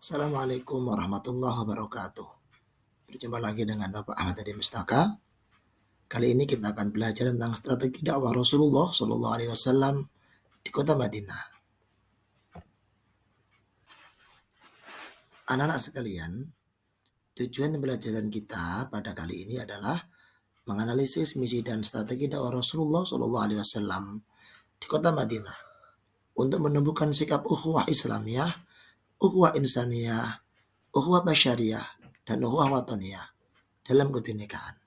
Assalamualaikum warahmatullahi wabarakatuh. Berjumpa lagi dengan Bapak Ahmad Hadi Mustaka. Kali ini kita akan belajar tentang strategi dakwah Rasulullah Shallallahu Alaihi Wasallam di kota Madinah. Anak-anak sekalian, tujuan pembelajaran kita pada kali ini adalah menganalisis misi dan strategi dakwah Rasulullah Shallallahu Alaihi Wasallam di kota Madinah untuk menumbuhkan sikap ukhuwah Islamiyah, ukhuwah insaniyah, ukhuwah basyariyah, dan ukhuwah wataniyah dalam kebinekaan.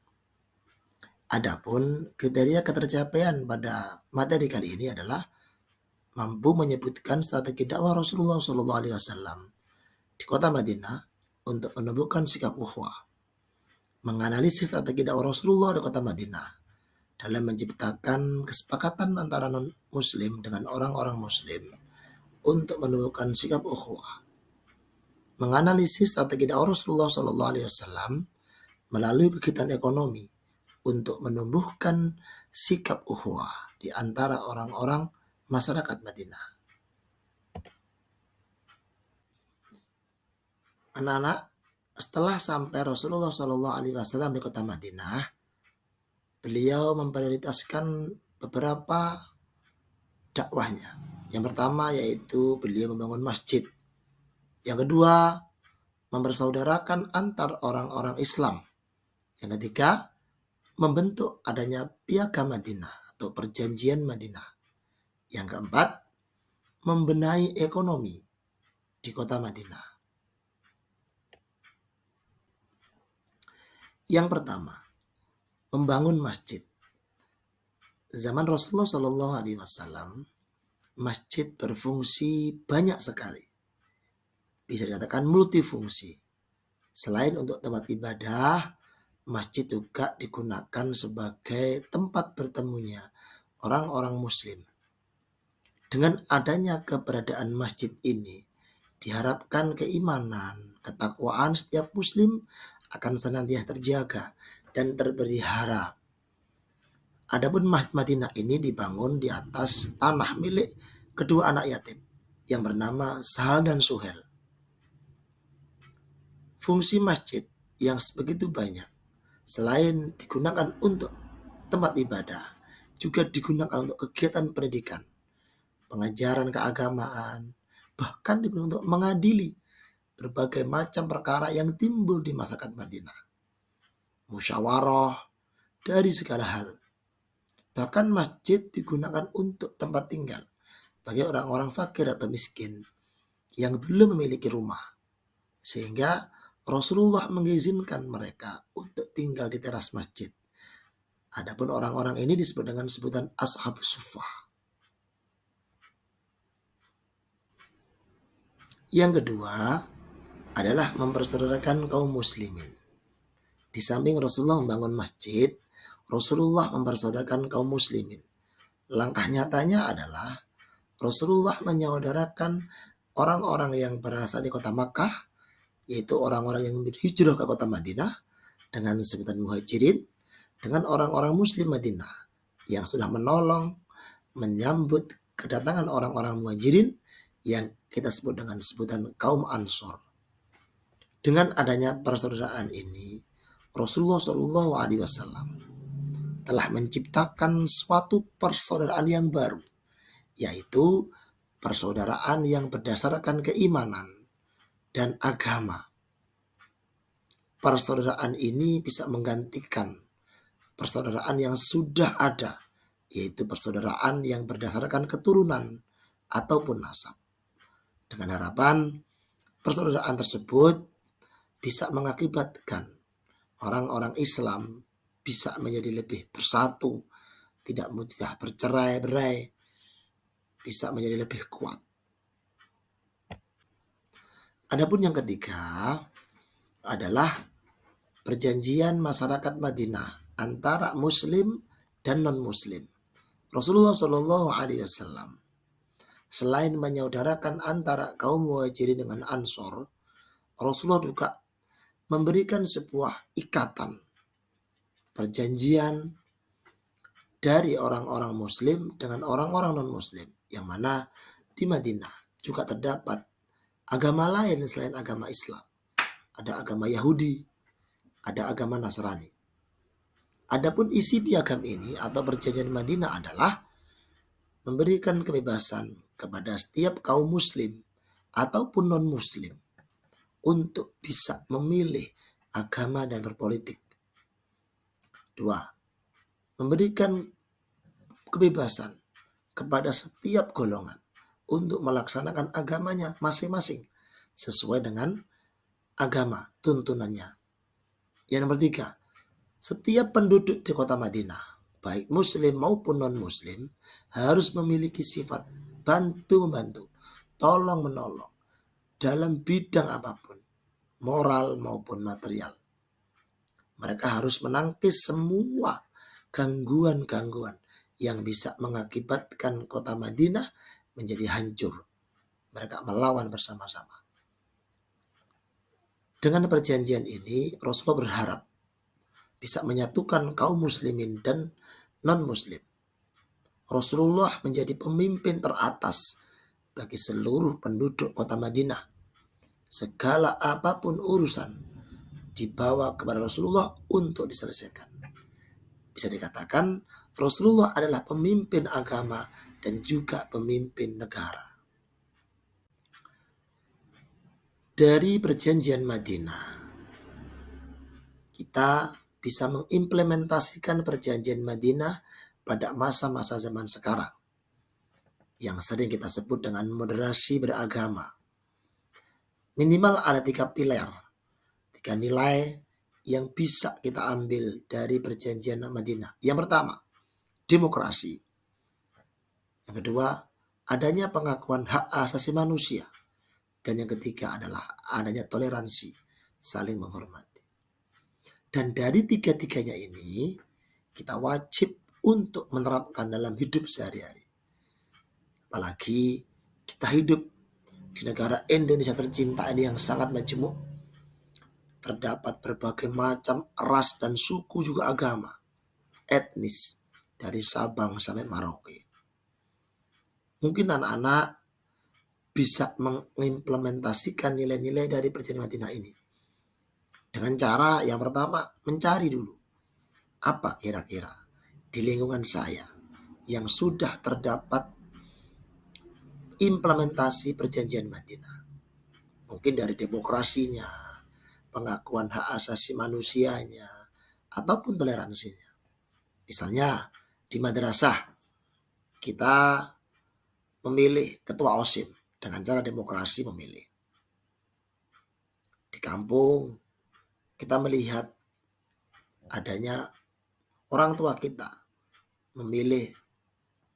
Adapun kriteria ketercapaian pada materi kali ini adalah mampu menyebutkan strategi dakwah Rasulullah Shallallahu Alaihi Wasallam di kota Madinah untuk menumbuhkan sikap ukhuwah, menganalisis strategi dakwah Rasulullah di kota Madinah dalam menciptakan kesepakatan antara non-Muslim dengan orang-orang Muslim untuk menumbuhkan sikap ukhuwah, menganalisis strategi dakwah Rasulullah Shallallahu Alaihi Wasallam melalui kegiatan ekonomi untuk menumbuhkan sikap ukhuwah di antara orang-orang masyarakat Madinah. Anak-anak, setelah sampai Rasulullah Shallallahu Alaihi Wasallam di kota Madinah, beliau memprioritaskan beberapa dakwahnya. Yang pertama yaitu beliau membangun masjid. Yang kedua, mempersaudarakan antar orang-orang Islam. Yang ketiga, membentuk adanya Piagam Madinah atau Perjanjian Madinah. Yang keempat, membenahi ekonomi di kota Madinah. Yang pertama, membangun masjid. Zaman Rasulullah Shallallahu Alaihi Wasallam, masjid berfungsi banyak sekali. Bisa dikatakan multifungsi. Selain untuk tempat ibadah, masjid juga digunakan sebagai tempat bertemunya orang-orang Muslim. Dengan adanya keberadaan masjid ini, diharapkan keimanan, ketakwaan setiap Muslim akan senantiasa terjaga dan terpelihara. Adapun Masjid Madinah ini dibangun di atas tanah milik kedua anak yatim yang bernama Sahal dan Suhel. Fungsi masjid yang begitu banyak, selain digunakan untuk tempat ibadah, juga digunakan untuk kegiatan pendidikan, pengajaran keagamaan, bahkan digunakan untuk mengadili berbagai macam perkara yang timbul di masyarakat Madinah. Musyawarah dari segala hal. Bahkan masjid digunakan untuk tempat tinggal bagi orang-orang fakir atau miskin yang belum memiliki rumah. Sehingga Rasulullah mengizinkan mereka untuk tinggal di teras masjid. Adapun orang-orang ini disebut dengan sebutan Ashabus Suffah. Yang kedua adalah mempersaudarakan kaum muslimin. Di samping Rasulullah membangun masjid, Rasulullah mempersaudarakan kaum muslimin. Langkah nyatanya adalah Rasulullah menyaudarakan orang-orang yang berasal di kota Makkah, yaitu orang-orang yang berhijrah ke kota Madinah dengan sebutan muhajirin, dengan orang-orang muslim Madinah yang sudah menolong, menyambut kedatangan orang-orang muhajirin yang kita sebut dengan sebutan kaum Ansor. Dengan adanya persaudaraan ini, Rasulullah Shallallahu Alaihi Wasallam telah menciptakan suatu persaudaraan yang baru, yaitu persaudaraan yang berdasarkan keimanan dan agama. Persaudaraan ini bisa menggantikan persaudaraan yang sudah ada, yaitu persaudaraan yang berdasarkan keturunan ataupun nasab. Dengan harapan persaudaraan tersebut bisa mengakibatkan orang-orang Islam bisa menjadi lebih bersatu, tidak mudah bercerai-berai, bisa menjadi lebih kuat. Adapun yang ketiga adalah perjanjian masyarakat Madinah antara Muslim dan non-Muslim. Rasulullah Shallallahu Alaihi Wasallam selain menyaudarakan antara kaum muhajirin dengan Ansor, Rasulullah juga memberikan sebuah ikatan perjanjian dari orang-orang Muslim dengan orang-orang non-Muslim, yang mana di Madinah juga terdapat agama lain selain agama Islam. Ada agama Yahudi, ada agama Nasrani. Adapun isi piagam ini atau perjanjian Madinah adalah memberikan kebebasan kepada setiap kaum muslim ataupun non-muslim untuk bisa memilih agama dan berpolitik. 2. Memberikan kebebasan kepada setiap golongan untuk melaksanakan agamanya masing-masing sesuai dengan agama tuntunannya. Yang nomor 3, setiap penduduk di kota Madinah, baik muslim maupun non-muslim, harus memiliki sifat bantu-membantu, tolong-menolong dalam bidang apapun, moral maupun material. Mereka harus menangkis semua gangguan-gangguan yang bisa mengakibatkan kota Madinah menjadi hancur. Mereka melawan bersama-sama. Dengan perjanjian ini, Rasulullah berharap bisa menyatukan kaum muslimin dan non-muslim. Rasulullah menjadi pemimpin teratas bagi seluruh penduduk kota Madinah. Segala apapun urusan dibawa kepada Rasulullah untuk diselesaikan. Bisa dikatakan Rasulullah adalah pemimpin agama dan juga pemimpin negara. Dari perjanjian Madinah, kita bisa mengimplementasikan perjanjian Madinah pada masa-masa zaman sekarang yang sering kita sebut dengan moderasi beragama. Minimal ada 3 pilar, 3 nilai yang bisa kita ambil dari perjanjian Madinah. Yang pertama, demokrasi. Yang kedua, adanya pengakuan hak asasi manusia. Dan yang ketiga adalah adanya toleransi, saling menghormati. Dan dari 3-tiganya ini, kita wajib untuk menerapkan dalam hidup sehari-hari. Apalagi kita hidup di negara Indonesia tercinta ini yang sangat majemuk. Terdapat berbagai macam ras dan suku juga agama, etnis, dari Sabang sampai Merauke. Mungkin anak-anak bisa mengimplementasikan nilai-nilai dari perjanjian Madinah ini. Dengan cara yang pertama, mencari dulu apa kira-kira di lingkungan saya yang sudah terdapat implementasi perjanjian Madinah. Mungkin dari demokrasinya, pengakuan hak asasi manusianya, ataupun toleransinya. Misalnya di madrasah kita memilih ketua OSIM dengan cara demokrasi memilih. Di kampung kita melihat adanya orang tua kita memilih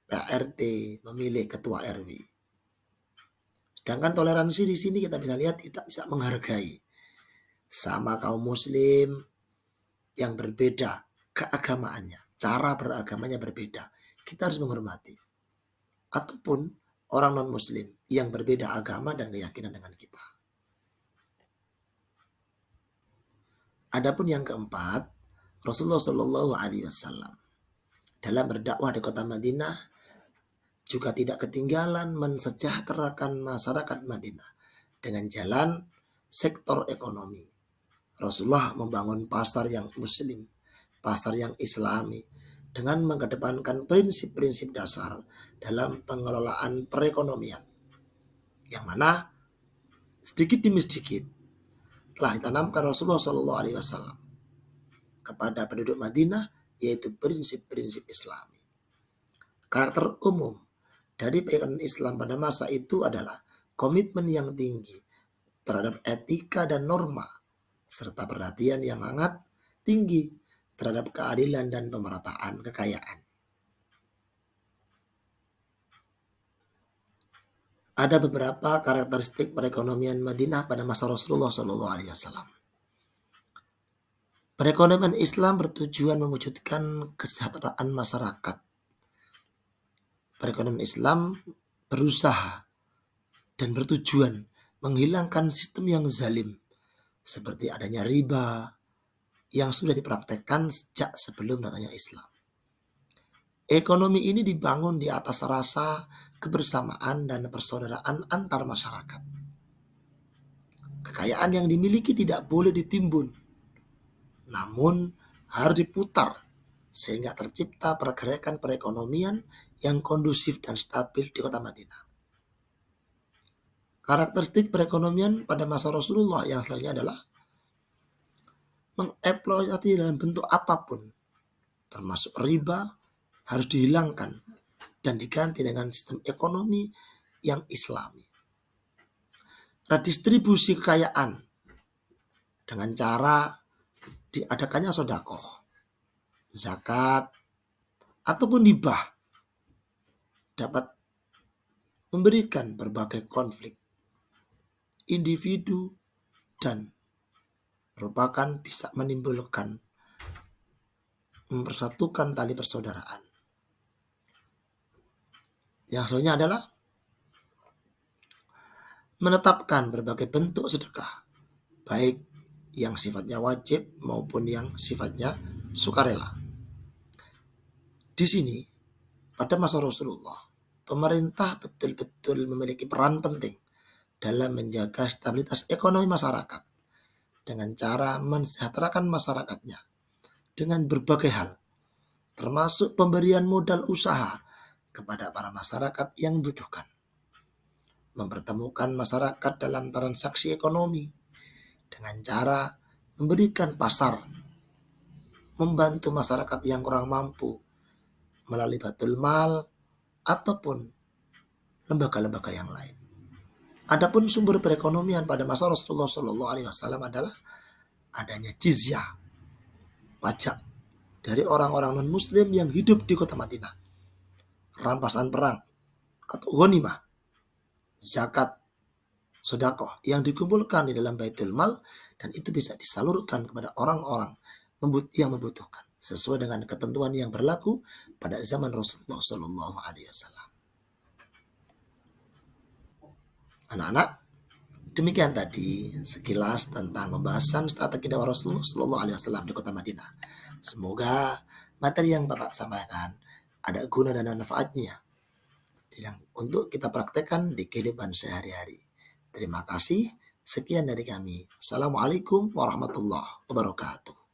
PRT, memilih ketua RW. Sedangkan toleransi di sini kita bisa lihat kita bisa menghargai sama kaum muslim yang berbeda keagamaannya, cara beragamanya berbeda. Kita harus menghormati. Ataupun orang non-muslim yang berbeda agama dan keyakinan dengan kita. Adapun yang keempat, Rasulullah Shallallahu Alaihi Wasallam dalam berdakwah di kota Madinah juga tidak ketinggalan mensejahterakan masyarakat Madinah dengan jalan sektor ekonomi. Rasulullah membangun pasar yang muslim, pasar yang islami dengan mengedepankan prinsip-prinsip dasar dalam pengelolaan perekonomian yang mana sedikit demi sedikit telah ditanamkan Rasulullah SAW kepada penduduk Madinah, yaitu prinsip-prinsip Islami. Karakter umum dari pegangan Islam pada masa itu adalah komitmen yang tinggi terhadap etika dan norma, serta perhatian yang sangat tinggi terhadap keadilan dan pemerataan kekayaan. Ada beberapa karakteristik perekonomian Madinah pada masa Rasulullah SAW. Perekonomian Islam bertujuan mewujudkan kesejahteraan masyarakat. Perekonomian Islam berusaha dan bertujuan menghilangkan sistem yang zalim, seperti adanya riba yang sudah dipraktekkan sejak sebelum datangnya Islam. Ekonomi ini dibangun di atas rasa kebersamaan dan persaudaraan antar masyarakat. Kekayaan yang dimiliki tidak boleh ditimbun, namun harus diputar sehingga tercipta pergerakan perekonomian yang kondusif dan stabil di kota Madinah. Karakteristik perekonomian pada masa Rasulullah yang selanjutnya adalah mengeksploitasi dalam bentuk apapun, termasuk riba, harus dihilangkan dan diganti dengan sistem ekonomi yang islami. Redistribusi kekayaan dengan cara diadakannya sodakoh, zakat, ataupun hibah dapat memberikan berbagai konflik individu dan merupakan bisa menimbulkan mempersatukan tali persaudaraan. Yang selanjutnya adalah menetapkan berbagai bentuk sedekah, baik yang sifatnya wajib maupun yang sifatnya sukarela. Di sini, pada masa Rasulullah, pemerintah betul-betul memiliki peran penting dalam menjaga stabilitas ekonomi masyarakat dengan cara mensejahterakan masyarakatnya dengan berbagai hal, termasuk pemberian modal usaha kepada para masyarakat yang membutuhkan, mempertemukan masyarakat dalam transaksi ekonomi dengan cara memberikan pasar, membantu masyarakat yang kurang mampu melalui Baitul Mal ataupun lembaga-lembaga yang lain. Adapun sumber perekonomian pada masa Rasulullah SAW adalah adanya jizyah, pajak dari orang-orang non-muslim yang hidup di kota Madinah, rampasan perang atau ghanimah, zakat, sedekah yang dikumpulkan di dalam Baitul Mal, dan itu bisa disalurkan kepada orang-orang yang membutuhkan sesuai dengan ketentuan yang berlaku pada zaman Rasulullah SAW. Anak-anak, demikian tadi sekilas tentang pembahasan strategi dakwah Rasulullah SAW di kota Madinah. Semoga materi yang Bapak sampaikan ada guna dan manfaatnya yang untuk kita praktekkan di kehidupan sehari-hari. Terima kasih. Sekian dari kami. Assalamualaikum warahmatullahi wabarakatuh.